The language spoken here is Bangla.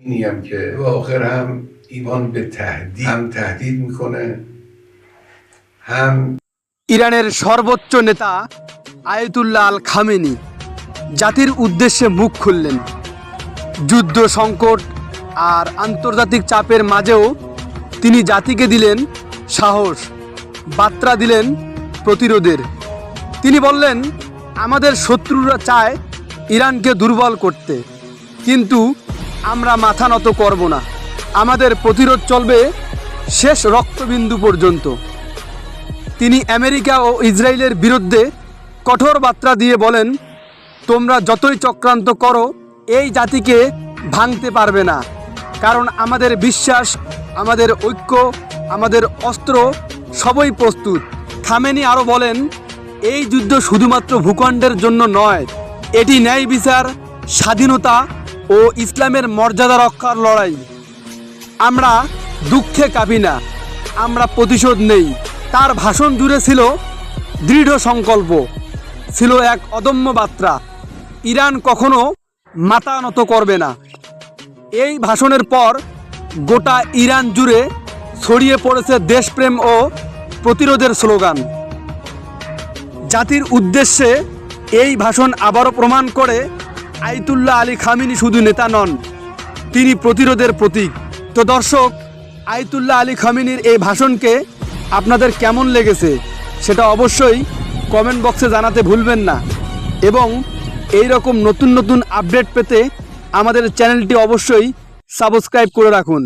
اینیم که آخر هم ایمان به تهدید هم تهدید میکنه هم ইরানের সর্বোচ্চ নেতা আয়াতুল্লাহ আল খামেনি জাতির উদ্দেশ্যে মুখ খুললেন। যুদ্ধ সংকট আর আন্তর্জাতিক চাপের মাঝেও তিনি জাতিকে দিলেন সাহস, বার্তা দিলেন প্রতিরোধের। তিনি বললেন, আমাদের শত্রুরা চায় ইরানকে দুর্বল করতে, কিন্তু আমরা মাথা নত করব না। আমাদের প্রতিরোধ চলবে শেষ রক্তবিন্দু পর্যন্ত। তিনি আমেরিকা ও ইসরায়েলের বিরুদ্ধে কঠোর বার্তা দিয়ে বলেন, তোমরা যতই চক্রান্ত করো এই জাতিকে ভাঙতে পারবে না, কারণ আমাদের বিশ্বাস, আমাদের ঐক্য, আমাদের অস্ত্র সবই প্রস্তুত। খামেনি আরও বলেন, এই যুদ্ধ শুধুমাত্র ভূখণ্ডের জন্য নয়, এটি ন্যায় বিচার, স্বাধীনতা ও ইসলামের মর্যাদা রক্ষার লড়াই। আমরা দুঃখে কাঁপি না, আমরা প্রতিশোধ নেই। তার ভাষণ জুড়ে ছিল দৃঢ় সংকল্প, ছিল এক অদম্য বার্তা, ইরান কখনো মাথা নত করবে না। এই ভাষণের পর গোটা ইরান জুড়ে ছড়িয়ে পড়েছে দেশপ্রেম ও প্রতিরোধের স্লোগান। জাতির উদ্দেশ্যে এই ভাষণ আবারও প্রমাণ করে আয়াতুল্লাহ আলী খামেনি শুধু নেতা নন, তিনি প্রতিরোধের প্রতীক। তো দর্শক, আয়াতুল্লাহ আলী খামেনির এই ভাষণকে আপনাদের কেমন লেগেছে সেটা অবশ্যই কমেন্ট বক্সে জানাতে ভুলবেন না, এবং এই রকম নতুন নতুন আপডেট পেতে আমাদের চ্যানেলটি অবশ্যই সাবস্ক্রাইব করে রাখুন।